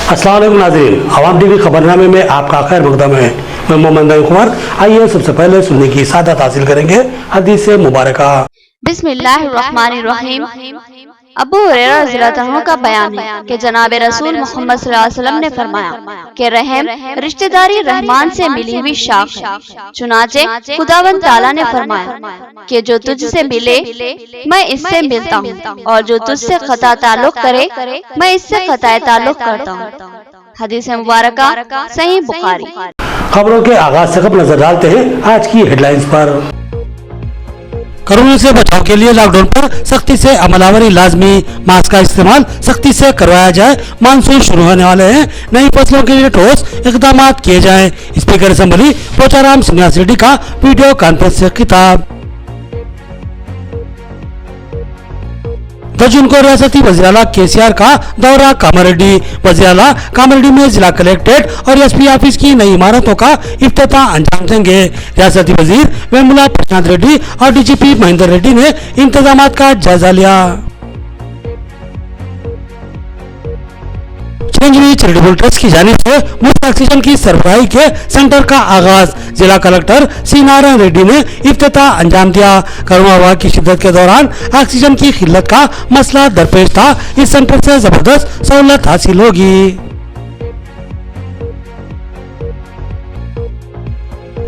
अस्सलाम वालेकुम नाज़रीन, अवाम टीवी खबरनामे में आपका खैर मकदम है। मैं मोहम्मद कुमार। आइए सबसे पहले सुनने की सादत हासिल करेंगे हदीस मुबारका। बिस्मिल्लाहिर्रहमानिर्रहीम। अबू हुरैरा रज़ियल्लाहु का बयान है कि जनाब रसूल मोहम्मद सल्लल्लाहु अलैहि वसल्लम ने फरमाया कि रहम रिश्तेदारी रहमान से मिली हुई शाख है। चुनाचे खुदावंद ताला ने फरमाया कि जो तुझसे मिले मैं इससे मिलता हूँ और जो तुझसे खता ताल्लुक करे मैं इससे खताए ताल्लुक करता हूँ। हदीस मुबारका सही बुखारी। खबरों के आगाज से कब नजर डालते हैं आज की हेडलाइंस पर। कोरोना से बचाव के लिए लॉकडाउन पर सख्ती से अमलावरी लाजमी, मास्क का इस्तेमाल सख्ती से करवाया जाए। मानसून शुरू होने वाले हैं, नई फसलों के लिए ठोस इकदाम किए जाएं। स्पीकर असेंबली पोचाराम श्रीनिवास रेड्डी का वीडियो कॉन्फ्रेंस से खिताब। 10 जून को रियासती वज़ीर-ए-आला केसीआर का दौरा कामारेड्डी। वज़ीर-ए-आला कामारेड्डी में जिला कलेक्ट्रेट और एसपी ऑफिस की नई इमारतों का इफ्तिताह अंजाम देंगे। रियासती वजीर वेमुला प्रशांत रेड्डी और डीजीपी महेंद्र रेड्डी ने इंतजामात का जायजा लिया। चिरंजीवी चैरिटेबल ट्रस्ट की जानिब से मुफ्त ऑक्सीजन की सरबराही के सेंटर का आगाज। जिला कलेक्टर सी नारायण रेड्डी ने इफ्तिताह अंजाम दिया। कोरोना वबा की शिद्दत के दौरान ऑक्सीजन की किल्लत का मसला दरपेश था। इस सेंटर से जबरदस्त सहूलत हासिल होगी।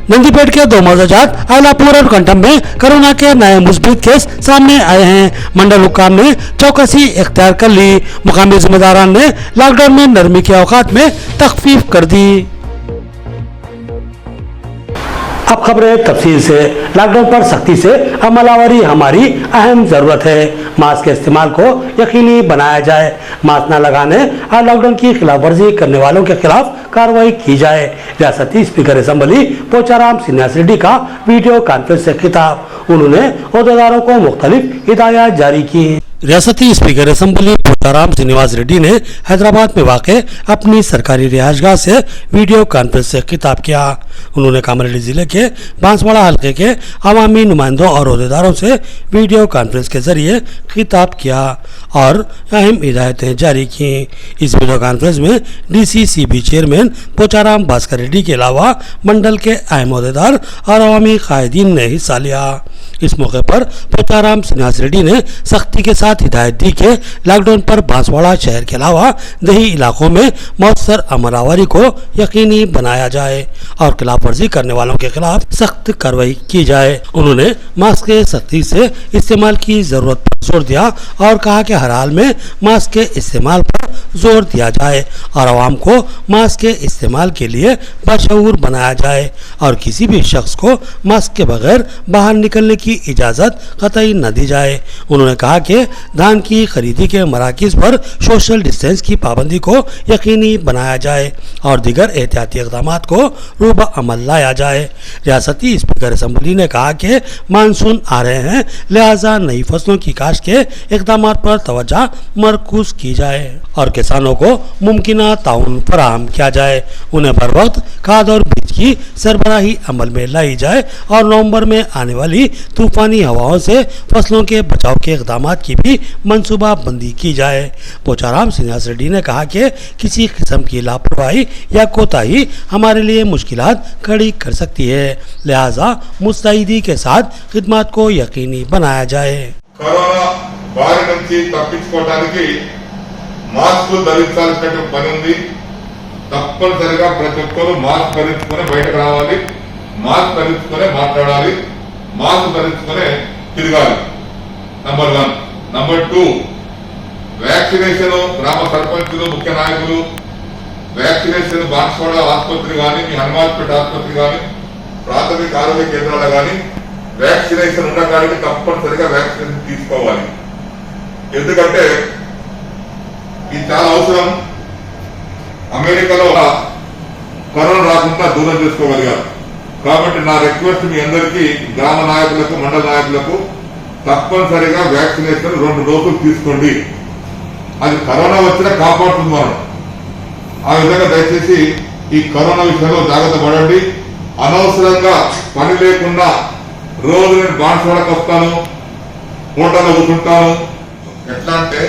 नंदीपेट के 2 मौजाजात आयलापुर और कंटम में कोरोना के नए मुस्बित केस सामने आए हैं। मंडल हुक्काम ने चौकसी इख्तियार कर ली। मुकामी जिम्मेदारान ने लॉकडाउन में नरमी के औकात में तखफीफ कर दी। अब खबरें तफसील से। लॉकडाउन पर सख्ती से अमलावरी हमारी अहम जरूरत है। मास्क के इस्तेमाल को यकीनी बनाया जाए। मास्क न लगाने और लॉकडाउन की खिलाफ वर्जी करने वालों के खिलाफ कार्रवाई की जाए। रियासती स्पीकर असेंबली पोचाराम श्रीनिवास रेड्डी का वीडियो कॉन्फ्रेंस से खिताब। उन्होंने ओहदेदारों को मुख्तलिफ हिदायत जारी की। रियासती स्पीकर असेंबली पोचाराम श्रीनिवास रेड्डी ने हैदराबाद में वाक़ अपनी सरकारी रिहायशगाह से वीडियो कॉन्फ्रेंस से खिताब किया। उन्होंने कामारेड्डी जिले के बांसवाड़ा हल्के के अवामी नुमाइंदों और ओहदेदारों से वीडियो कॉन्फ्रेंस के जरिए खिताब किया और अहम हिदायतें जारी की। इस वीडियो कॉन्फ्रेंस में डीसीसीबी चेयरमैन पोचाराम भास्कर रेड्डी के अलावा मंडल के अहम ओहदेदार और अवामी कायदीन ने हिस्सा लिया। इस मौके पर पोचाराम श्रीनिवास रेड्डी ने सख्ती के साथ हिदायत दी कि लॉकडाउन पर बांसवाड़ा शहर के अलावा दही इलाकों में मौसर अमलावरी को यकीनी बनाया जाए और खिलाफ वर्जी करने वालों के खिलाफ सख्त कार्रवाई की जाए। उन्होंने मास्क के सख्ती से इस्तेमाल की जरूरत पर जोर दिया और कहा कि हर हाल में मास्क के इस्तेमाल पर जोर दिया जाए और आवाम को मास्क के इस्तेमाल के लिए बाशऊर बनाया जाए और किसी भी शख्स को मास्क के बगैर बाहर निकलने की इजाज़त कतई न दी जाए। उन्होंने कहा कि धान की खरीदी के मराकिज़ पर सोशल डिस्टेंस की पाबंदी को यकीनी बनाया जाए और दीगर एहतियाती इक़दाम को रूब अमल लाया जाए। रियासती स्पीकर असेंबली ने कहा कि मानसून आ रहे हैं, लिहाजा नई फसलों की काश्त के इक़दाम पर तवज्जो मरकूज की जाए और किसानों को मुमकिन ताउन फराहम किया जाए। उन्हें बर वक्त खाद और बीज की सरबराही अमल में लाई जाए और नवंबर में आने वाली तूफानी हवाओं से फसलों के बचाव के इक़दाम की भी मंसूबा बंदी की जाए। पोचाराम श्रीनिवास रेड्डी ने कहा कि किसी किस्म की लापरवाही या कोताही हमारे लिए मुश्किलात खड़ी कर सकती है, लिहाजा मुस्तैदी के साथ खिदमत को यकीनी बनाया जाए। कोरोना बारी నుంచి తప్పించుకోవడానికి మాస్క్ ధరించాల్సిన పని ఉంది। తప్పనిసరిగా ప్రతి ఒక్కరూ మాస్క్ ధరించుకొని బయటకు రావాలి, మాస్క్ ధరించుకొని మాట్లాడాలి, మాస్క్ ధరించుకొని తిరగాలి। నంబర్ 1। నంబర్ 2, వ్యాక్సినేషన్ గ్రామ సర్పంచులు ముఖ్య నాయకులు వ్యాక్సినేషన్ బాన్స్వాడ ఆసుపత్రి కానీ మీ హనుమాన్పేట ఆసుపత్రి కానీ ప్రాథమిక ఆరోగ్య కేంద్రాలు కానీ వ్యాక్సినేషన్ ఉన్న కాడికి తప్పనిసరిగా వ్యాక్సినేషన్ తీసుకోవాలి। ఎందుకంటే ఇది చాలా అవసరం। అమెరికాలో కరోనా రాకుండా దూరం చేసుకోగలిగారు కాబట్టి నా రిక్వెస్ట్ మీ అందరికీ గ్రామ నాయకులకు మండల నాయకులకు తప్పనిసరిగా వ్యాక్సినేషన్ 2 డోసులు తీసుకోండి। అది కరోనా వచ్చినా కాపాడుతుంది మనం। ఆ విధంగా దయచేసి ఈ కరోనా విషయంలో జాగ్రత్త పడండి। అనవసరంగా పని లేకుండా రోజు నేను బాన్స్వాడకు వస్తాను, హోటల్లో కూర్చుంటాను, ఎట్లా అంటే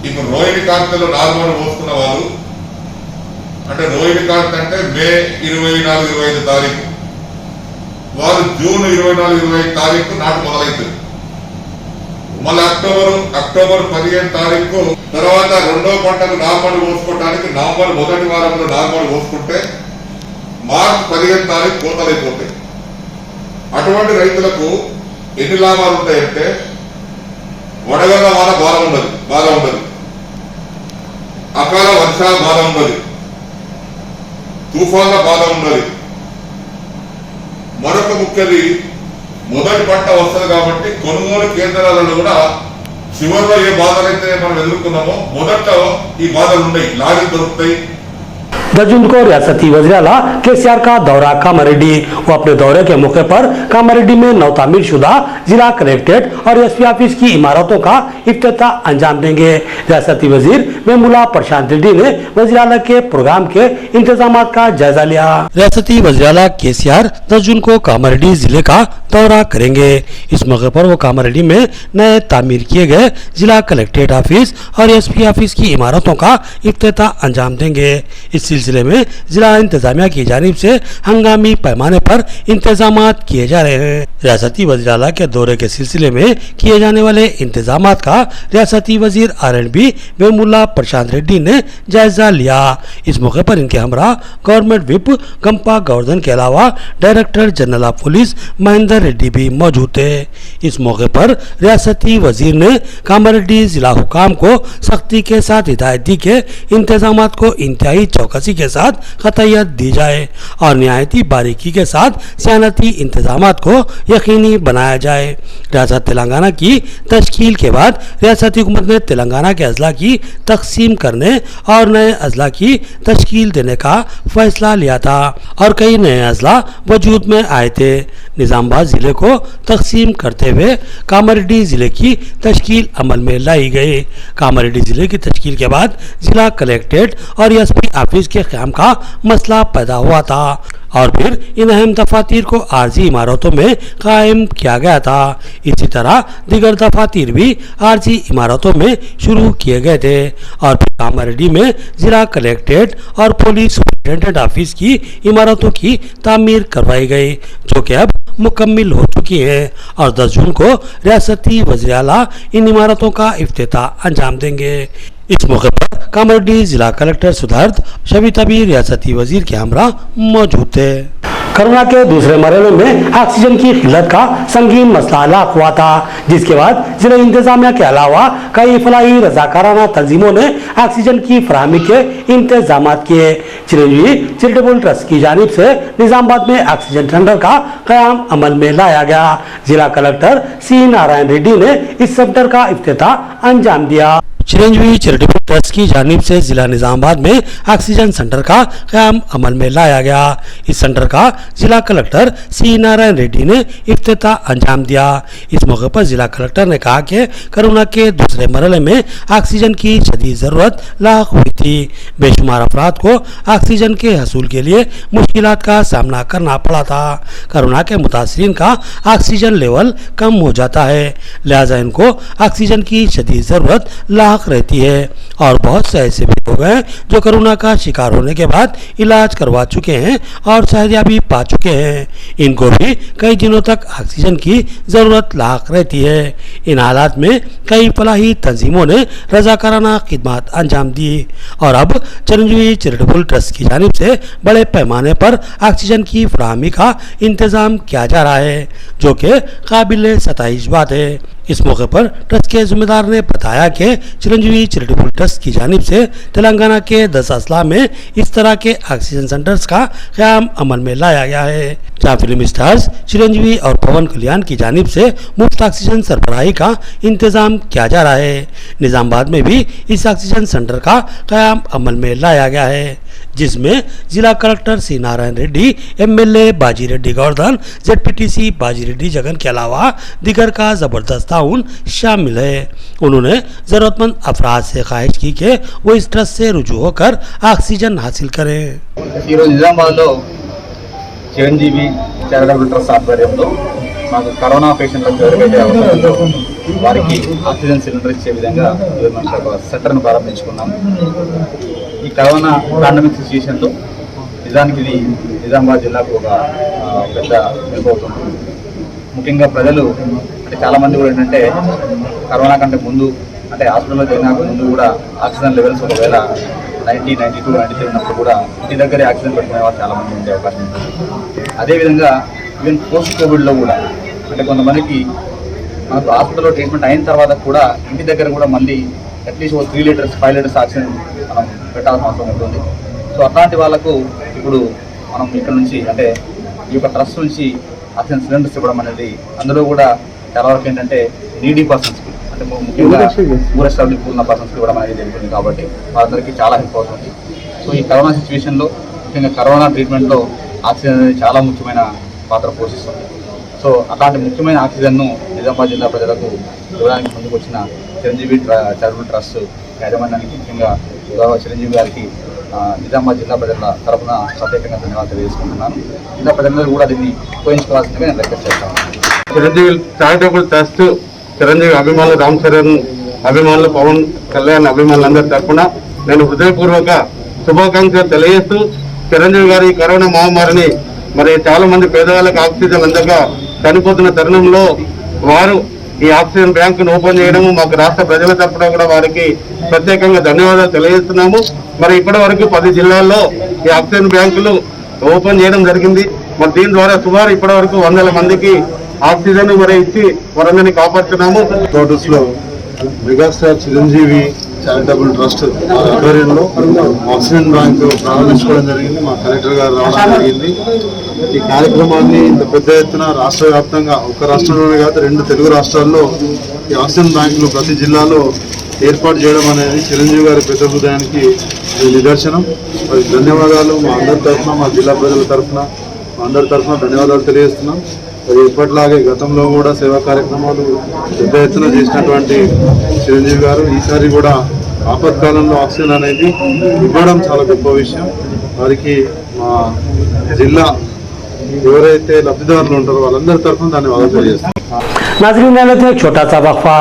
ఇప్పుడు రోహిణి కార్తెలో 4 పోసుకున్న వాళ్ళు అంటే రోహిణి కార్తె అంటే మే 24-25 తారీఖు, వారు జూన్ 24-25 తారీఖు నాటు మొదలైతుంది. మళ్ళీ అక్టోబర్ 15 తారీఖు తర్వాత రెండో పంటకు నార్మల్ పోసుకోవడానికి నవంబర్ మొదటి వారంలో నార్మల్ పోసుకుంటే మార్చి 15 తారీఖు కోతలైపోతాయి. అటువంటి రైతులకు ఎన్ని లాభాలు ఉంటాయంటే వడగళ్ల వాన బాధ ఉండదు, అకాల వర్షాల బాధ ఉండదు, తుఫాన్ల బాధ ఉండదు. మరొక ముఖ్యది మొదటి పంట వస్తుంది కాబట్టి కొనుగోలు కేంద్రాలలో కూడా చివరిలో ఏ బాధలైతే మనం ఎదుర్కొన్నామో మొదట ఈ బాధలు ఉన్నాయి, లారీలు దొరుకుతాయి. 10 जून को रियासती वज़ीर-ए-आला केसीआर का दौरा कामारेड्डी। वो अपने दौरे के मौके पर कामारेड्डी में नवतामीर शुदा जिला कलेक्ट्रेट और एसपी ऑफिस की इमारतों का इफ्तिताह अंजाम देंगे। रियासती वजीर मेमुला प्रशांत रेड्डी ने वज़ीर-ए-आला के प्रोग्राम के इंतजाम का जायजा लिया। रियासती वज़ीर-ए-आला केसीआर 10 जून को कामारेड्डी जिले का दौरा करेंगे। इस मौके पर वो कामारेड्डी में नए तामीर किए गए जिला कलेक्ट्रेट ऑफिस और एसपी ऑफिस की इमारतों का इफ्तिताह अंजाम देंगे। इस सिलसिले में जिला इंतजामिया की जानिब से हंगामी पैमाने पर इंतजाम किए जा रहे हैं। रियासती वज़ीर-ए-आला के दौरे के सिलसिले में किए जाने वाले इंतजाम का रियासती वजीर R&B मेमुला प्रशांत रेड्डी ने जायजा लिया। इस मौके पर इनके हमरा गवर्नमेंट विप गंपा गोवर्धन के अलावा director general of police Mahendra Reddy भी मौजूद थे। इस मौके पर रियासती वजीर ने कामारेड्डी जिला हुकाम को सख्ती के साथ हिदायत दी के इंतजाम को इंतहाई चौकसी के साथ खतयत दी जाए और निहायती बारीकी के साथ सियानती इंतजाम को यकीनी बनाया जाए। रियासत तेलंगाना की तश्कील के बाद रियासती हुकूमत ने तेलंगाना के अजला की तकसीम करने और नए अजला की तश्कील देने का फैसला लिया था और कई नए अजला वजूद में आए थे। निजामाबाद जिले को तकसीम करते हुए कामारेड्डी जिले की तश्कील अमल में लाई गई। कामारेड्डी जिले की तश्कील के बाद जिला कलेक्ट्रेट और एसपी ऑफिस के क़याम का मसला पैदा हुआ था और फिर इन अहम दफातर को आर्जी इमारतों में कायम किया गया था। इसी तरह दीगर दफातर भी आर्जी इमारतों में शुरू किए गए थे और फिर कामारेड्डी में जिला कलेक्ट्रेट और पुलिस सुपरिटेंडेंट ऑफिस की इमारतों की तामीर करवाई गई, जो कि अब मुकम्मिल हो चुकी है और 10 जून को रियासती वज़ीर-ए-आला इन इमारतों का इफ्तिताह अंजाम देंगे। इस मौके पर कामारेड्डी जिला कलेक्टर सुधार्थ शबीता भी रियासती वजीर के हमरा मौजूद थे। कोरोना के दूसरे मरहले में ऑक्सीजन की किल्लत का संगीन मसला लाक हुआ था, जिसके बाद जिला इंतजामिया के अलावा कई फलाही रजाकाराना तंजीमों ने ऑक्सीजन की फराहमी के इंतजाम किए। चिरंजीवी चैरिटेबल ट्रस्ट की जानिब से निजामाबाद में ऑक्सीजन सेंटर का क़याम अमल में लाया गया। जिला कलेक्टर सी नारायण रेड्डी ने इस सेंटर का इफ्तिताह अंजाम दिया। चिरंजीवी चैरिटेबल ट्रस्ट की जानिब से जिला निजामाबाद में ऑक्सीजन सेंटर का क़याम अमल में लाया गया। इस सेंटर का जिला कलेक्टर सी नारायण रेड्डी ने इफ्तिताह अंजाम दिया। इस मौके पर जिला कलेक्टर ने कहा कि कोरोना के दूसरे मरहले में ऑक्सीजन की शदीद ज़रूरत लाक हुई थी। बेशुमार अफराद को ऑक्सीजन के हसूल के लिए मुश्किलात का सामना करना पड़ा था। कोरोना के मुतासरीन का ऑक्सीजन लेवल कम हो जाता है, लिहाजा इनको ऑक्सीजन की शदीद ज़रूरत लाक रहती है और बहुत से ऐसे भी लोग हैं जो कोरोना का शिकार होने के बाद इलाज करवा चुके हैं और सेहतयाबी पा चुके हैं। इनको भी कई दिनों तक ऑक्सीजन की ज़रूरत लाक रहती है। इन हालात में कई फलाही तंजीमों ने रजाकाराना खिदमत अंजाम दी और अब चिरंजीवी चैरिटेबल ट्रस्ट की जानिब से बड़े पैमाने पर ऑक्सीजन की फराहमी का इंतज़ाम किया जा रहा है, जो कि काबिल सताइश बात है। इस मौके पर ट्रस्ट के जिम्मेदार ने बताया कि चिरंजीवी चैरिटेबल ट्रस्ट की जानिब से तेलंगाना के 10 अजला में इस तरह के ऑक्सीजन सेंटर्स का क़याम अमल में लाया गया है, जहाँ फिल्म स्टार्स चिरंजीवी और पवन कल्याण की जानिब से मुफ्त ऑक्सीजन सरबराही का इंतज़ाम किया जा रहा है। निजामाबाद में भी इस ऑक्सीजन सेंटर का क़याम अमल में लाया गया है, जिसमें जिला collector C Narayan Reddy, MLA Baji Reddy Govardhan, ZPTC बाजी रेड्डी जगन के अलावा दिगर का ज़बरदस्त ताउन शामिल है। उन्होंने ज़रूरतमंद अफराद से ख्वाहिश की कि वो इस ट्रस्ट से रुजू होकर ऑक्सीजन हासिल करें। निजामाबाद चिरंजीवी चैरिटेबल ट्रस्ट ఆధ్వర్యంలో మాకు కరోనా పేషెంట్లకు ఎవరికైతే అవసరం ఉందో వారికి ఆక్సిజన్ సిలిండర్ ఇచ్చే విధంగా మేము ఒక సెంటర్ను ప్రారంభించుకున్నాం। ఈ ఈ కరోనా పాండమిక్ సిచ్యుయేషన్లో నిజానికి ఇది నిజామాబాద్ జిల్లాకు ఒక పెద్ద హెల్ప్ అవుతుంది. ముఖ్యంగా ప్రజలు అంటే చాలామంది కూడా ఏంటంటే కరోనా కంటే ముందు అంటే హాస్పిటల్లో చేరినాక ముందు కూడా ఆక్సిజన్ లెవెల్స్ ఒకవేళ 90, 92, 93 ఉన్నప్పుడు కూడా ఇంటి దగ్గరే ఆక్సిజన్ పెట్టుకునే వాళ్ళు చాలామంది ఉండే అవకాశం ఉంటుంది. అదేవిధంగా ఈవెన్ పోస్ట్ కోవిడ్లో కూడా అంటే కొంతమందికి మనకు హాస్పిటల్లో ట్రీట్మెంట్ అయిన తర్వాత కూడా ఇంటి దగ్గర కూడా మళ్ళీ అట్లీస్ట్ 3 లీటర్స్ 5 లీటర్స్ ఆక్సిజన్ మనం పెట్టాల్సిన అవసరం ఉంటుంది. సో అట్లాంటి వాళ్ళకు ఇప్పుడు మనం ఇక్కడ నుంచి అంటే ఈ యొక్క ట్రస్ట్ నుంచి ఆక్సిజన్ సిలిండర్స్ ఇవ్వడం అనేది అందులో కూడా చాలా వరకు ఏంటంటే నీడీ పర్సన్స్కి అంటే ముఖ్యంగా ఊరెస్టాబ్లిష్ ఉన్న పర్సన్స్కి ఇవ్వడం అనేది జరుగుతుంది. కాబట్టి వాళ్ళందరికీ చాలా హెల్ప్ అవుతుంది. సో ఈ కరోనా సిచ్యువేషన్లో ముఖ్యంగా కరోనా ట్రీట్మెంట్లో ఆక్సిజన్ అనేది చాలా ముఖ్యమైన పాత్ర పోషిస్తుంది. సో అట్లాంటి ముఖ్యమైన ఆక్సిజన్ను నిజామాబాద్ జిల్లా ప్రజలకు ఇవ్వడానికి ముందుకు వచ్చిన చిరంజీవి చారిటబుల్ ట్రస్ట్ యాజమాన్యానికి ముఖ్యంగా చిరంజీవి గారికి నిజామాబాద్ జిల్లా ప్రజల తరఫున ప్రత్యేకంగా ధన్యవాదాలు తెలియజేసుకుంటున్నాను. జిల్లా ప్రజలందరూ కూడా దీన్ని ఉపయోగించుకోవాల్సిందిగా నేను రిక్వెస్ట్ చేస్తాను. చిరంజీవి చారిటబుల్ ట్రస్ట్ చిరంజీవి అభిమానులు రామ్ చరణ్ అభిమానులు పవన్ కళ్యాణ్ అభిమానులందరి తరఫున నేను హృదయపూర్వక శుభాకాంక్షలు తెలియజేస్తూ చిరంజీవి గారి కరోనా మహమ్మారిని మరి చాలా మంది పేదవాళ్ళకి ఆక్సిజన్ అందక చనిపోతున్న తరుణంలో వారు ఈ ఆక్సిజన్ బ్యాంకును ఓపెన్ చేయడము మాకు రాష్ట్ర ప్రజల తరఫున కూడా వారికి ప్రత్యేకంగా ధన్యవాదాలు తెలియజేస్తున్నాము. మరి ఇప్పటి వరకు 10 జిల్లాల్లో ఈ ఆక్సిజన్ బ్యాంకులు ఓపెన్ చేయడం జరిగింది. మరి దీని ద్వారా సుమారు ఇప్పటి వరకు 100 మందికి ఆక్సిజన్ మరి ఇచ్చి వారందరినీ కాపాడుతున్నాము. క్వార్టర్స్ లో మెగాస్టార్ చిరంజీవి చారిటబుల్ ట్రస్ట్ ఆధ్వర్యంలో ఆక్సిజన్ బ్యాంక్ ప్రారంభించుకోవడం జరిగింది. మా కలెక్టర్ గారు రావడం జరిగింది. ఈ కార్యక్రమాన్ని ఇంత పెద్ద ఎత్తున రాష్ట్ర వ్యాప్తంగా ఒక రాష్ట్రంలోనే కాదు 2 తెలుగు రాష్ట్రాల్లో ఈ ఆక్సిజన్ బ్యాంకులు ప్రతి జిల్లాలో ఏర్పాటు చేయడం అనేది చిరంజీవి గారి పెద్ద హృదయానికి నిదర్శనం. మరి ధన్యవాదాలు మా అందరి తరఫున మా జిల్లా ప్రజల తరఫున మా అందరి తరఫున ధన్యవాదాలు తెలియజేస్తున్నాం. మరి ఎప్పటిలాగే గతంలో కూడా సేవా కార్యక్రమాలు పెద్ద ఎత్తున చేసినటువంటి చిరంజీవి గారు ఈసారి కూడా ఆపత్కాలంలో ఆక్సిజన్ అనేది ఇవ్వడం చాలా గొప్ప విషయం. వారికి మా జిల్లా ఎవరైతే లబ్ధిదారులు ఉంటారో వాళ్ళందరి తరఫున ధన్యవాదాలు తెలియజేస్తాం. नाज़रीन एक छोटा सा वक्फा।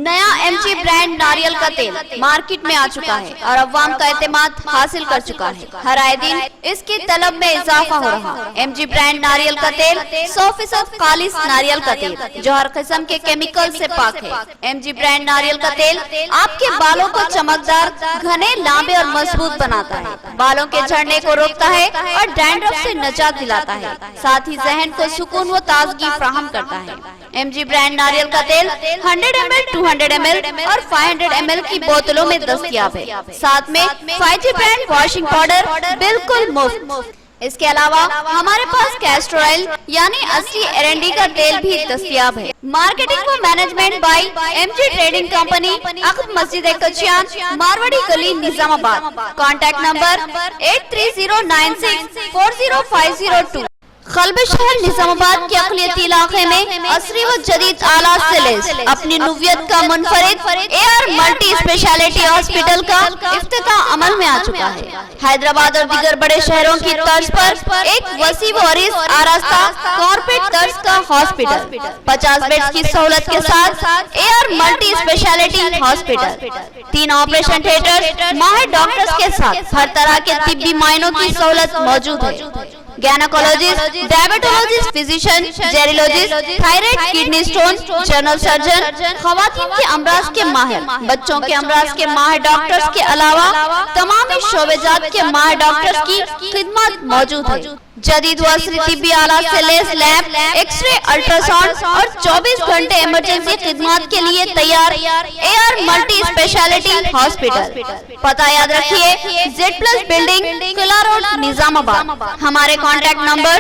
नया एमजी ब्रांड नारियल का तेल मार्केट में आ चुका है और अवाम का एतमाद हासिल कर चुका है। हर आए दिन इसकी तलब में इजाफा हो रहा है। एमजी ब्रांड नारियल का तेल 100% खालिस नारियल का तेल जो हर किस्म के केमिकल से पाक है। एमजी ब्रांड नारियल का तेल आपके बालों को चमकदार, घने, लांबे और मजबूत बनाता है। बालों के झड़ने को रोकता है और डैंड्रफ से निजात दिलाता है। साथ ही जहन को सुकून व ताजगी फराहम करता है। एमजी ब्रांड नारियल का तेल 100 ml, 200 ml और 500 ml की बोतलों में दस्तयाब है। साथ में 5G ब्रांड वॉशिंग पाउडर बिल्कुल मुफ्त। इसके अलावा हमारे पास कैस्टर ऑयल यानी असली एरंडी का तेल भी दस्तयाब है। मार्केटिंग व management by MG trading company, अकब मस्जिद कचियान, मारवाड़ी गली, निजामाबाद। Contact number 8309640502। खलबे शहर निजामाबाद के अकलियती इलाके में असरी व जदीद आलात से लैस अपनी नुवियत का मुनफरिद एआर मल्टी स्पेशलिटी हॉस्पिटल का इफ्तिताह अमल में आ चुका है। हैदराबाद और दीगर बड़े शहरों की तर्ज पर एक वसी व अरीज आरास्ता कॉर्पोरेट तर्ज का हॉस्पिटल 50 बेड्स की सहूलत के साथ AR multi speciality hospital, 3 operation theatre, माहिर डॉक्टर्स के साथ हर तरह के तिब्बी मायनों की सहूलत मौजूद है। गैनोकोलॉजिस्ट, डायबिटोलॉजिस्ट, फिजिशियन, जेरियोलॉजिस्ट, thyroid, kidney stone, general surgeon, खवातीन के अमराज के माहिर, बच्चों के अमराज के माहिर डॉक्टर्स के अलावा तमाम शोबेजात के माहिर डॉक्टर्स की खिदमत मौजूद है। जदीद व असरी तिब्बी आलात से लैस लैब, एक्सरे, अल्ट्रासाउंड और 24 घंटे इमरजेंसी खिदमत के लिए तैयार एआर मल्टी स्पेशलिटी हॉस्पिटल। पता याद रखिए, Z+ बिल्डिंग, किला रोड, निजामाबाद। हमारे कॉन्टैक्ट नंबर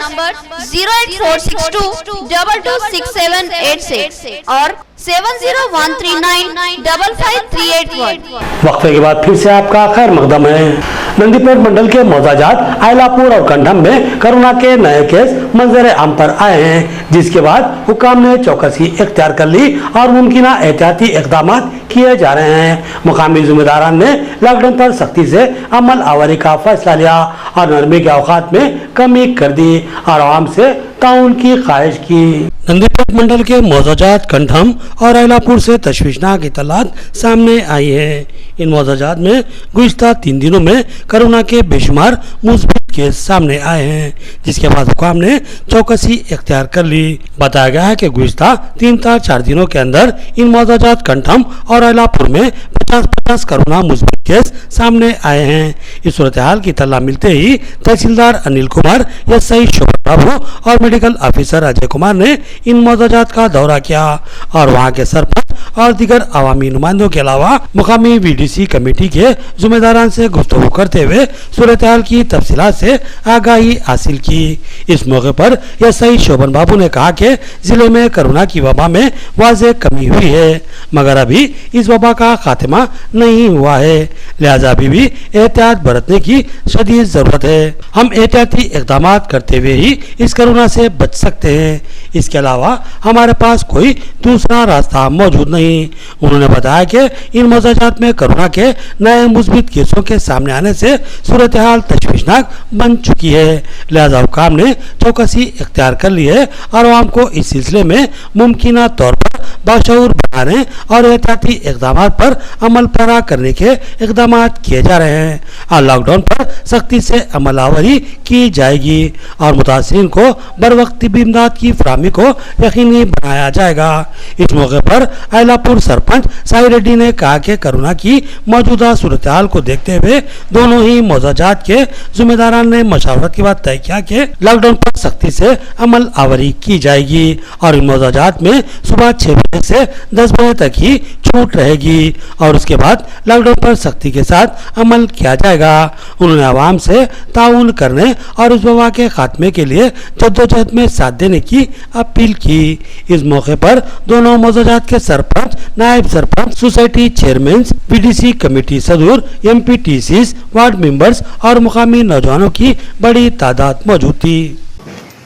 08462226786 और 7013955381। वक्फे के बाद फिर से आपका खैर मकदम है। नंदीपेट मंडल के मौजाजात, आयलापुर और कंठम में कोरोना के नए केस मंजर आम पर आए हैं, जिसके बाद हुकाम ने चौकसी इख्तियार कर ली और मुमकिन एहतियाती इकदाम किए जा रहे हैं। मुकामी जिम्मेदारान ने लॉकडाउन पर सख्ती से अमल आवारी का फैसला लिया और नरमी के औकात में कमी कर दी और आवाम से ताउन की ख्वाहिश की। नंदीपेट मंडल के मौजाजात, कंठम और आयलापुर से तशवीशनाक इत्तलात सामने आई है। इन मोजाजात में गुज़िश्ता 3 दिनों में कोरोना के बेशुमार मुस्बित केस सामने आए हैं, जिसके बाद हुकाम ने चौकसी इख्तियार कर ली। बताया गया है कि गुज़िश्ता 3-4 दिनों के अंदर इन मोजाजात कंठम और अलापुर में 50 कोरोना मुस्बित केस सामने आए हैं। इस सूरत हाल की तल्ला मिलते ही तहसीलदार अनिल कुमार, एसआई शोभा बाबू और मेडिकल ऑफिसर अजय कुमार ने इन मोजाजात का दौरा किया और वहां के सरपंच और दीगर अवामी नुमाइंदों के अलावा मुकामी वीडीसी कमेटी के जिम्मेदारान से गुफ्तगू करते हुए सूरत हाल की तफसीलात से आगाही हासिल की। इस मौके पर एसआई शोभन बाबू ने कहा कि जिले में कोरोना की वबा में वाज़ेह कमी हुई है, मगर अभी इस वबा का खात्मा नहीं हुआ है, लिहाजा अभी भी एहतियात बरतने की शदीद जरूरत है। हम एहतियाती इक़दाम करते हुए ही इस कोरोना से बच सकते हैं। इसके अलावा हमारे पास कोई दूसरा रास्ता मौजूद नहीं। उन्होंने बताया कि इन मोजाजात में कोरोना के नए मुस्बित केसों के सामने आने से सूरत हाल तशवीशनाक बन चुकी है, लिहाजा हुकाम ने चौकसी इख्तियार कर ली है और आवाम को इस सिलसिले में मुमकिन तौर पर बाशऊर बनाने और एहतियाती इक़दाम पर अमल पैरा करने के इक़दाम किए जा रहे हैं और लॉकडाउन पर सख्ती से अमलावरी की जाएगी और मुतासिरीन को बर वक्त तिब्बी इमदाद की फराहमी को यकीनी बनाया जाएगा। इस मौके पर अयलापुर सरपंच साहिर रेड्डी ने कहा कि कोरोना की मौजूदा सूरत हाल को देखते हुए दोनों ही मोजाजात के जिम्मेदारान ने मशावरत के बाद तय किया कि लॉकडाउन पर सख्ती से अमल आवरी की जाएगी और इन मोजाजात में सुबह 6 बजे से 10 बजे तक ही छूट रहेगी और उसके बाद लॉकडाउन पर सख्ती के साथ अमल किया जाएगा। उन्होंने आवाम से ताउन करने और इस वबा के खात्मे के लिए जद्दोजहद में साथ देने की अपील की। इस मौके पर दोनों मोजाजात के सरपंच, नायब sarpanch, society chairman, PDC committee सदूर, एमपीटीसी, वार्ड मेंबर्स और मुकामी नौजवानों की बड़ी तादाद मौजूद थी।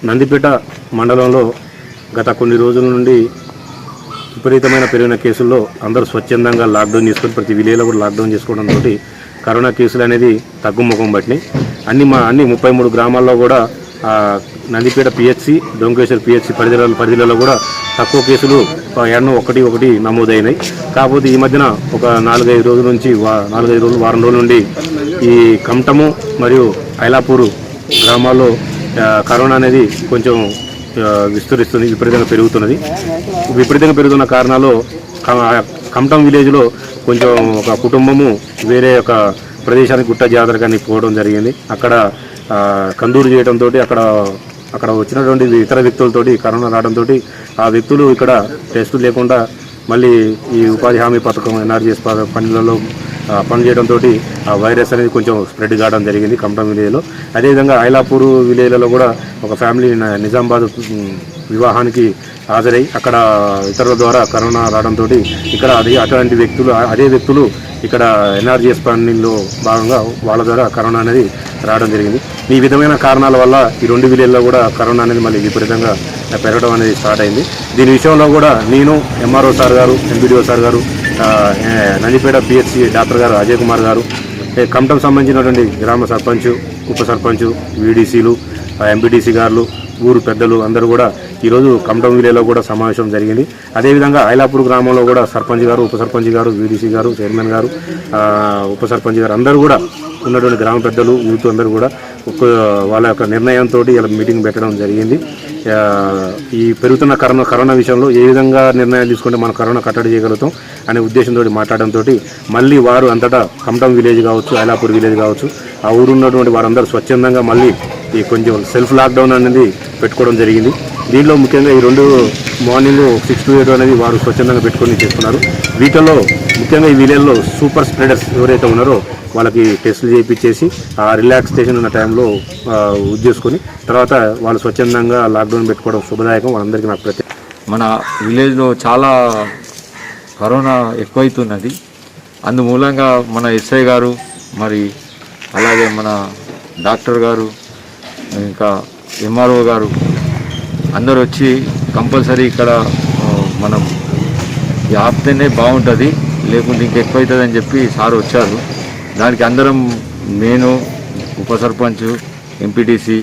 నందిపేట మండలంలో గత కొన్ని రోజుల నుండి విపరీతమైన పెరిగిన కేసుల్లో అందరూ స్వచ్ఛందంగా లాక్డౌన్ చేసుకొని ప్రతి విలేజ్లో కూడా లాక్డౌన్ చేసుకోవడంతో కరోనా కేసులు అనేది తగ్గుముఖం పట్టినాయి. అన్ని 33 గ్రామాల్లో కూడా నందిపేట పిహెచ్సి, డొంకేశ్వర్ పిహెచ్సి పరిధిలో కూడా తక్కువ కేసులు ఎన్నో ఒకటి నమోదైనాయి. కాకపోతే ఈ మధ్యన ఒక 4-5 రోజుల నుంచి వారం రోజుల నుండి ఈ కమటము మరియు ఐలాపూరు గ్రామాల్లో కరోనా అనేది కొంచెం విస్తరిస్తుంది, విపరీతంగా పెరుగుతున్న కారణాలు కమటం విలేజ్లో కొంచెం ఒక కుటుంబము వేరే ఒక ప్రదేశానికి గుట్ట జాతరకని పోవడం జరిగింది. అక్కడ కందూరు చేయడంతో అక్కడ వచ్చినటువంటి ఇతర వ్యక్తులతోటి కరోనా రావడంతో ఆ వ్యక్తులు ఇక్కడ టెస్టులు లేకుండా మళ్ళీ ఈ ఉపాధి హామీ పథకం ఎన్ఆర్జీఎస్ పనులలో పనిచేయడంతో ఆ వైరస్ అనేది కొంచెం స్ప్రెడ్ కావడం జరిగింది కమటం విలేజ్లో. అదేవిధంగా ఐలాపూరు విలేజ్లలో కూడా ఒక ఫ్యామిలీ నిజామాబాద్ వివాహానికి హాజరై అక్కడ ఇతరుల ద్వారా కరోనా రావడంతో ఇక్కడ అదే వ్యక్తులు ఇక్కడ ఎన్ఆర్జీఎస్ పనుల్లో భాగంగా వాళ్ళ ద్వారా కరోనా అనేది రావడం జరిగింది. ఈ విధమైన కారణాల వల్ల ఈ 2 విలేజ్లో కూడా కరోనా అనేది మళ్ళీ విపరీతంగా పెరగడం అనేది స్టార్ట్ అయింది. దీని విషయంలో కూడా నేను ఎంఆర్ఓ సార్ గారు, ఎంపీడీఓ సార్ గారు, నందిపేట పిహెచ్సి డాక్టర్ గారు అజయ్ కుమార్ గారు, కమటం సంబంధించినటువంటి గ్రామ సర్పంచ్, ఉప సర్పంచ్, వీడీసీలు, ఎంపీటీసీ గారు, ఊరు పెద్దలు అందరూ కూడా ఈరోజు కమటం విలేజ్లో కూడా సమావేశం జరిగింది. అదేవిధంగా ఐలాపూర్ గ్రామంలో కూడా సర్పంచ్ గారు, ఉప సర్పంచ్ గారు, వీడీసీ గారు, చైర్మన్ గారు, ఉప సర్పంచ్ గారు అందరూ కూడా ఉన్నటువంటి గ్రామ పెద్దలు, యూత్ అందరూ కూడా వాళ్ళ యొక్క నిర్ణయంతో ఇలా మీటింగ్ పెట్టడం జరిగింది. ఈ పెరుగుతున్న కరోనా విషయంలో ఏ విధంగా నిర్ణయాలు తీసుకుంటే మనం కరోనా కట్టడి చేయగలుగుతాం అనే ఉద్దేశంతో మాట్లాడడంతో మళ్ళీ వారు అంతటా కమటం విలేజ్ కావచ్చు, ఐలాపూర్ విలేజ్ కావచ్చు, ఆ ఊరు ఉన్నటువంటి వారందరూ స్వచ్ఛందంగా మళ్ళీ ఈ కొంచెం సెల్ఫ్ లాక్డౌన్ అనేది పెట్టుకోవడం జరిగింది. దీంట్లో ముఖ్యంగా ఈ 2 మార్నింగ్ 6 to 8 అనేది వారు స్వచ్ఛందంగా పెట్టుకొని చేసుకున్నారు. వీటిల్లో ముఖ్యంగా ఈ విలేజ్లో సూపర్ స్ప్రెడర్స్ ఎవరైతే ఉన్నారో వాళ్ళకి టెస్టులు చేయించేసి ఆ రిలాక్సేషన్ ఉన్న టైంలో చేసుకొని తర్వాత వాళ్ళు స్వచ్ఛందంగా లాక్డౌన్ పెట్టుకోవడం శుభదాయకం. వాళ్ళందరికీ నాకు ప్రత్యేక. మన విలేజ్లో చాలా కరోనా ఎక్కువైతున్నది. అందుమూలంగా మన ఎస్ఐ గారు, మరి అలాగే మన డాక్టర్ గారు, ఇంకా ఎంఆర్ఓ గారు అందరూ వచ్చి కంపల్సరీ ఇక్కడ మనం ఆపితేనే బాగుంటుంది, లేకుంటే ఇంకెక్కువవుతుంది అని చెప్పి సార్ వచ్చారు. దానికి అందరం నేను, ఉప సర్పంచ్, ఎంపీటీసీ,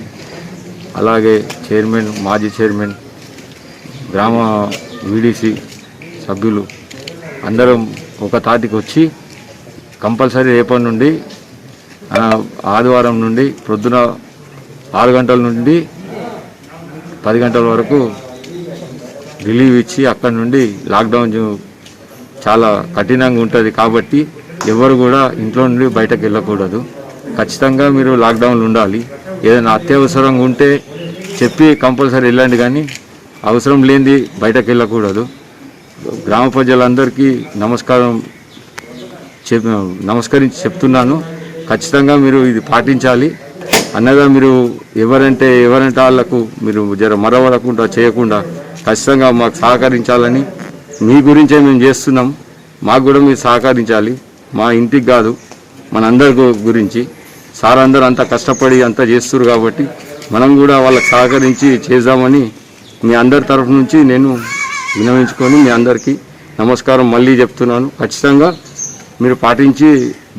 అలాగే చైర్మన్, మాజీ చైర్మన్, గ్రామ వీడీసీ సభ్యులు అందరం ఒక తాటికి వచ్చి కంపల్సరీ రేపటి నుండి ఆదివారం నుండి ప్రొద్దున 6 గంటల నుండి 10 గంటల వరకు రిలీవ్ ఇచ్చి అక్కడి నుండి లాక్డౌన్ చాలా కఠినంగా ఉంటుంది కాబట్టి ఎవరు కూడా ఇంట్లో నుండి బయటకు వెళ్ళకూడదు. ఖచ్చితంగా మీరు లాక్డౌన్లో ఉండాలి. ఏదైనా అత్యవసరంగా ఉంటే చెప్పి కంపల్సరీ వెళ్ళండి, కానీ అవసరం లేనిది బయటకు వెళ్ళకూడదు. గ్రామ ప్రజలందరికీ నమస్కరించి చెప్తున్నాను. ఖచ్చితంగా మీరు ఇది పాటించాలి. అన్నగా మీరు ఎవరంటే వాళ్ళకు మీరు మరవకుండా చేయకుండా ఖచ్చితంగా మాకు సహకరించాలని, మీ గురించే మేము చేస్తున్నాం, మాకు కూడా మీరు సహకరించాలి. మా ఇంటికి కాదు, మనందరి గురించి. సార్ అందరూ అంతా కష్టపడి అంతా చేస్తున్నారు కాబట్టి మనం కూడా వాళ్ళకి సహకరించి చేద్దామని మీ అందరి తరఫు నుంచి నేను వినవించుకొని మీ అందరికీ నమస్కారం మళ్ళీ చెప్తున్నాను. ఖచ్చితంగా మీరు పాటించి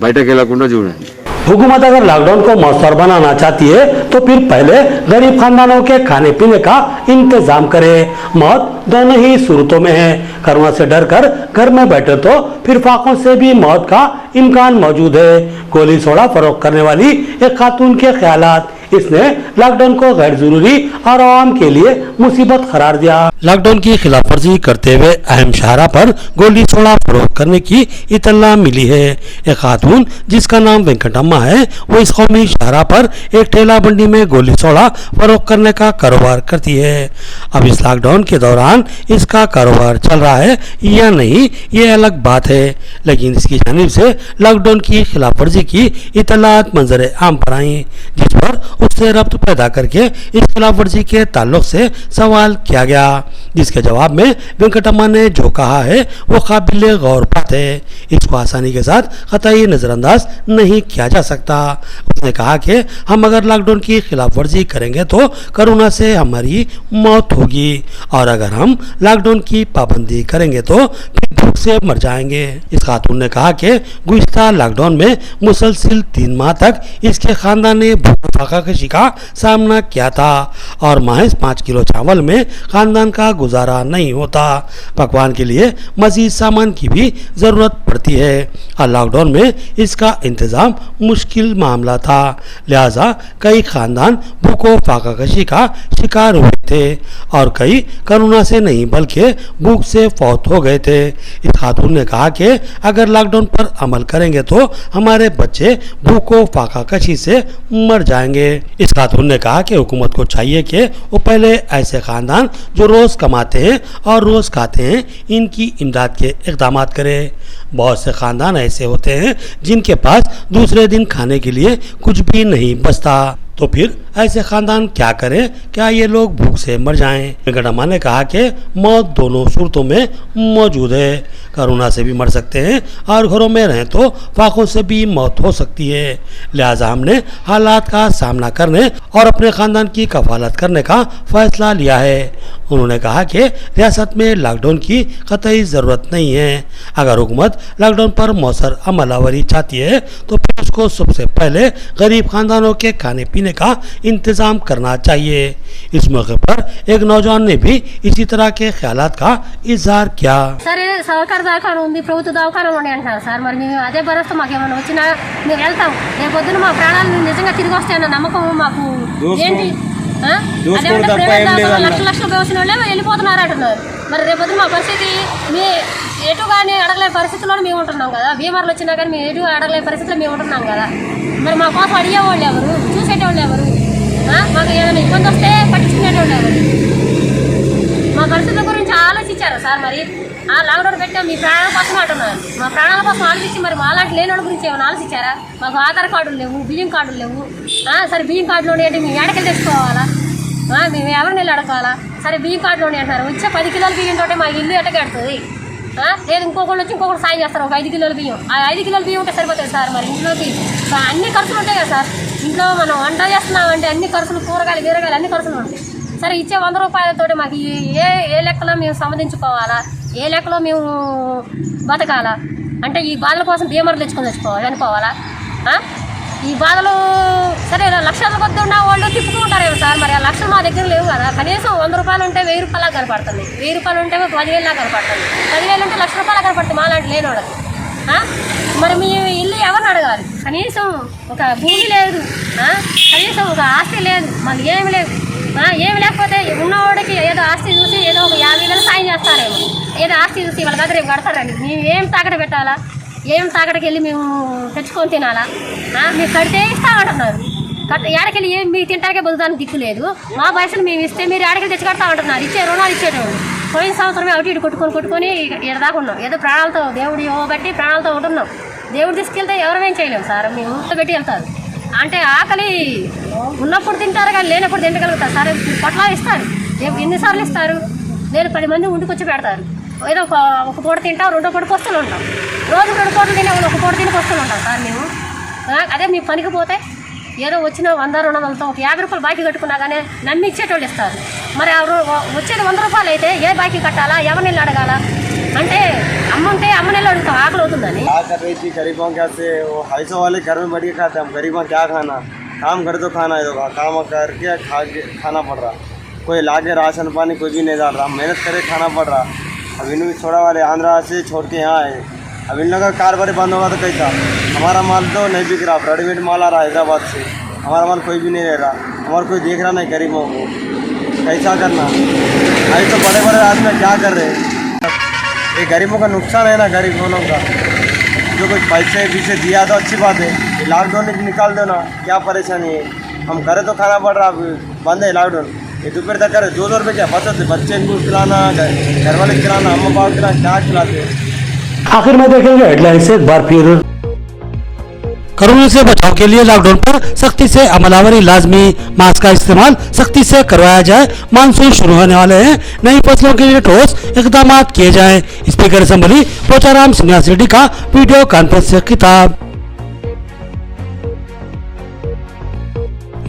బయటకు వెళ్ళకుండా చూడండి. हुकूमत अगर लॉकडाउन को मौसर बनाना चाहती है तो फिर पहले गरीब खानदानों के खाने पीने का इंतजाम करे। मौत दोनों ही सूरतों में है। कोरोना से डर कर घर में बैठे तो फिर फाकों से भी मौत का इम्कान मौजूद है। गोली सोडा फरोख्त करने वाली एक खातून के ख्यालात, इसने लॉकडाउन को गैर जरूरी और आवाम के लिए मुसीबत करार दिया। लॉकडाउन की खिलाफवर्जी करते हुए अहम शाहरा पर गोली सोडा फरोख्त करने की इत्तला मिली है। एक खातून जिसका नाम वेंकटम्मा है, वो इस कौमी शाहरा पर एक ठेला मंडी में गोली सोडा फरोख्त करने का कारोबार करती है। अब इस लॉकडाउन के दौरान इसका कारोबार चल रहा है या नहीं, ये अलग बात है, लेकिन इसकी जानिब से लॉकडाउन की खिलाफवर्जी की इत्तलात मंजर आम पर आई, जिस पर उससे रब्त पैदा करके इस खिलाफवर्जी के ताल्लुक से सवाल किया गया, जिसके जवाब में वेंकटम्मा ने जो कहा है वो काबिल गौर बात है। इसको आसानी के साथ कतई नज़रअंदाज नहीं किया जा सकता। उसने कहा कि हम अगर लॉकडाउन की खिलाफवर्जी करेंगे तो कोरोना से हमारी मौत होगी, और अगर हम लॉकडाउन की पाबंदी करेंगे तो फिर भूख से मर जाएंगे। इस खातून ने कहा कि गुज़िश्ता लॉकडाउन में मुसलसिल 3 माह तक इसके खानदान ने भूख फाकाकशी का सामना किया था, और महज 5 किलो चावल में खानदान का गुजारा नहीं होता। पकवान के लिए मजीद सामान की भी ज़रूरत पड़ती है, और लॉकडाउन में इसका इंतज़ाम मुश्किल मामला था। लिहाजा कई खानदान भूखों फाकाकशी का शिकार हुए थे, और कई कोरोना से नहीं बल्कि भूख से फौत हो गए थे। इस खातून ने कहा कि अगर लॉकडाउन पर अमल करेंगे तो हमारे बच्चे भूखों फाकाकशी से मर जाएंगे। इस खातून ने कहा कि हुकूमत को चाहिए कि वो पहले ऐसे खानदान जो रोज़ कमाते हैं और रोज़ खाते हैं, इनकी इमदाद के इक़दाम करे। बहुत से खानदान ऐसे होते हैं जिनके पास दूसरे दिन खाने के लिए कुछ भी नहीं बचता, तो फिर ऐसे खानदान क्या करें, क्या ये लोग भूख से मर जाएं? वेंकटम्मा ने कहा कि मौत दोनों सूरतों में मौजूद है। कोरोना से भी मर सकते हैं और घरों में रहें तो फाकों से भी मौत हो सकती है। लिहाजा हमने हालात का सामना करने और अपने खानदान की कफालत करने का फैसला लिया है। उन्होंने कहा कि रियासत में लॉकडाउन की कतई ज़रूरत नहीं है। अगर हुकूमत लॉकडाउन पर मौसर अमलावरी चाहती है तो फिर उसको सबसे पहले गरीब खानदानों के खाने पीने का इंतज़ाम करना चाहिए। इस मौके पर एक नौजवान ने भी इसी तरह के ख्यालात का इजहार किया। सर సహకార దవాఖాన ఉంది, ప్రభుత్వ దవాఖానలు ఉన్నాయి అంటున్నారు సార్. మరి మేము అదే భరోసా మాకేమైనా వచ్చినా మేము వెళ్తాం. రేపు పొద్దున మా ప్రాణాలు నిజంగా తిరిగి వస్తాయన్న నమ్మకం మాకు ఏంటి? అదేమంటే ప్రైవేట్ దవాఖాన లక్షలు పోసిన వాళ్ళే వెళ్ళిపోతున్నారు అంటున్నారు. మరి రేపు పొద్దున మా పరిస్థితి మీ ఎటు కానీ అడగలేని పరిస్థితుల్లోనే మేము ఉంటున్నాం కదా. బీమార్లు వచ్చినా కానీ మేము ఎటు అడగలేని పరిస్థితుల్లో మేము ఉంటున్నాం కదా. మరి మా కోసం అడిగేవాళ్ళు ఎవరు, చూసేటోళ్ళు ఎవరు? మాకు ఏదైనా ఇబ్బంది వస్తే పట్టించుకునేటోళ్ళు ఎవరు? మా పరిస్థితుల గురించి ఆలోచించారా సార్? మరి లాక్డౌన్ పెట్టాం మీ ప్రాణాల కోసం అంటున్నారు. మా ప్రాణాల కోసం ఆలోచించి మరి మాలాంటి లేని వాళ్ళ గురించి ఏమైనా ఆలోచించారా? మాకు ఆధార్ కార్డులు లేవు, బియ్యం కార్డులు లేవు. సరే బియ్యం కార్డులోనే అంటే మేము ఎడకెళ్ళి తెచ్చుకోవాలా? మేము ఎవరిని వెళ్ళి అడగాలా? సరే బియ్యం కార్డులోనే అంటారు. వచ్చే 10 కిలోల బియ్యం తోటే మా ఇల్లు ఎట్టగడుతుంది. లేదు ఇంకొకళ్ళు వచ్చి ఇంకొకటి సాయం చేస్తారు, ఒక 5 కిలోల బియ్యం. ఆ 5 కిలోల బియ్యం ఉంటే సరిపోతుంది సార్. మరి ఇంట్లోకి అన్ని ఖర్చులు ఉంటాయి కదా సార్. ఇంట్లో మనం వంట చేస్తున్నామంటే అన్ని ఖర్చులు, కూరగాయలు బీరగాయలు అన్ని ఖర్చులు ఉంటాయి. సరే ఇచ్చే 100 రూపాయలతో మాకు ఏ లెక్కలో మేము సంబంధించుకోవాలా? ఏ లెక్కలో మేము బతకాలా? అంటే ఈ బాధల కోసం బీమార్లు తెచ్చుకోవాలి అనుకోవాలా? ఈ బాధలు సరే లక్షల కొద్ది ఉన్న వాళ్ళు తిప్పుకుంటారేమో సార్. మరి ఆ లక్షలు మా దగ్గర లేవు కదా. కనీసం 100 రూపాయలు ఉంటే 1000 రూపాయలు కనపడుతుంది, 1000 రూపాయలు ఉంటే 10,000 కనపడుతుంది, 10,000 ఉంటే 1,00,000 రూపాయలు కనపడుతుంది మాలాంటి లేని వాళ్ళకి. మరి మీ ఇల్లు ఎవరిని అడగాలి? కనీసం ఒక భూమి లేదు, కనీసం ఒక ఆస్తి లేదు, మళ్ళీ ఏమి లేదు. ఏమి లేకపోతే ఉన్నవాడికి ఏదో ఆస్తి చూసి ఏదో ఒక 50,000 సాయం చేస్తారేమో, ఏదో ఆస్తి చూసి వాళ్ళ దగ్గర రేపు కడతారండి. మేము ఏం తాకట పెట్టాలా? ఏం తాకటకి వెళ్ళి మేము తెచ్చుకొని తినాలా? మీరు కడితే ఇస్తామంటున్నారు. ఏడకెళ్ళి ఏం మీరు తింటాకే బతుకుతానికి దిక్కు లేదు. మా పైసలు మేము ఇస్తే మీరు ఏడకెళ్ళి తెచ్చి కడతా ఉంటున్నారు. ఇచ్చే రుణాలు ఇచ్చేటోళ్ళు పోయిన సంవత్సరమే అటు ఇటు కొట్టుకొని దాకా ఉన్నాం. ఏదో ప్రాణాలతో దేవుడు బట్టి ప్రాణాలతో ఉంటున్నాం. దేవుడు తీసుకెళ్తే ఎవరేం చేయలేము సార్. మేము పెట్టి వెళ్తారు అంటే ఆకలి ఉన్నప్పుడు తింటారు కానీ లేనప్పుడు తింటగలుగుతారు సార్. పొట్లా ఇస్తారు, ఎన్నిసార్లు ఇస్తారు? నేను 10 మంది ఉండికొచ్చి పెడతారు. ఏదో ఒక పూట తింటాం, 2వ పూటకి వస్తూనే ఉంటాం. రోజు 2 పూటలు తినే ఒక పూట తినికి వస్తూనే ఉంటాం సార్ మేము. అదే మీ పనికి పోతే ఏదో వచ్చిన 100-200లతో ఒక 50 రూపాయలు బాకీ కట్టుకున్నా కానీ నమ్మి ఇచ్చేటోళ్ళు ఇస్తారు. మరి వచ్చేది 100 రూపాయలు అయితే ఏ బాకీ కట్టాలా? ఎవరిని అడగాల? అంటే అమ్ముంటే అమ్మనేళ్ళు అడుగుతాం ఆకలి అవుతుందని. गरीबों क्या से वो 250 वाले घर में बैठ के खाते हैं, हम गरीबों क्या खाना? काम कर तो खाना है, तो काम करके खाना पड़ रहा. कोई लाके राशन पानी कोई भी नहीं डाल रहा, मेहनत करे खाना पड़ रहा. अब इन छोड़ा वाले आंध्रा से छोड़ के यहाँ आए. अब इन लोगों का कारोबार बंद होगा तो कैसा? हमारा माल तो नहीं बिक रहा, रेडीमेड माल आ रहा हैदराबाद से. हमारा माल कोई भी नहीं रह रहा, हमारा कोई देख रहा नहीं. गरीबों को कैसा करना? आज तो बड़े बड़े आदमी क्या कर रहे हैं? ये गरीबों का नुकसान है ना, गरीबों का. जो कुछ पैसे पीछे दिया तो अच्छी बात है, ये लॉकडाउन निकाल दो ना, क्या परेशानी है? हम करे तो खाना पड़ रहा, बंद है लॉकडाउन. ये दोपहर तक करे 200 रुपये क्या बचत? बच्चे को खिलाना, घर वाले खिलाना, अम्मा बाप खिलाना, क्या खिलाते? आखिर में देखेंगे हेडलाइन से एक बार फिर। कोरोना से बचाव के लिए लॉकडाउन पर सख्ती से अमलावरी लाजमी, मास्क का इस्तेमाल सख्ती से करवाया जाए, मानसून शुरू होने वाले हैं, नई फसलों के लिए ठोस इकदाम किए जाएं। स्पीकर असेंबली पोचाराम श्रीनिवास रेड्डी का वीडियो कॉन्फ्रेंस से खिताब।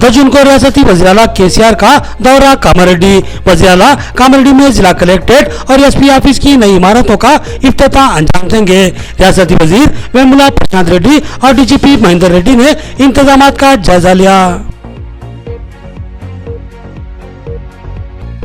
10 जून को रियासती वज़ीर-ए-आला केसीआर का दौरा कामारेड्डी। वज़ीर-ए-आला कामारेड्डी में जिला कलेक्ट्रेट और एसपी ऑफिस की नई इमारतों का इफ्तिताह अंजाम देंगे। रियासती वज़ीर वेमुला प्रशांत रेड्डी और डीजीपी महेंद्र रेड्डी ने इंतजामात का जायजा लिया।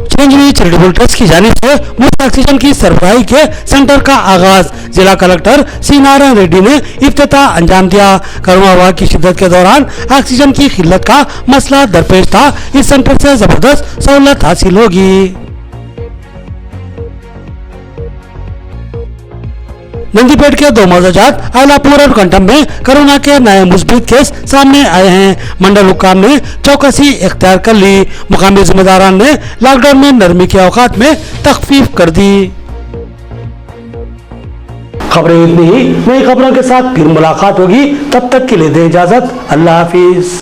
चिरंजीवी चैरिटेबल ट्रस्ट की जानिब से मुफ्त ऑक्सीजन की सरबराही के सेंटर का आगाज। जिला कलेक्टर सी नारायण रेड्डी ने इफ्तिताह अंजाम दिया। कोरोना वबा की शिद्दत के दौरान ऑक्सीजन की किल्लत का मसला दरपेश था, इस सेंटर से जबरदस्त सहूलत हासिल होगी। नंदीपेट के 2 मौजाजात आयलापुर और कंटम में कोरोना के नए मुस्बित केस सामने आए हैं। मंडल हुक्काम ने चौकसी इख्तियार कर ली। मुकामी जिम्मेदारान ने लॉकडाउन में नरमी के औकात में तखफीफ कर दी। खबरें इतनी ही, नई खबरों के साथ फिर मुलाकात होगी, तब तक के लिए दें इजाजत। अल्लाह हाफिज।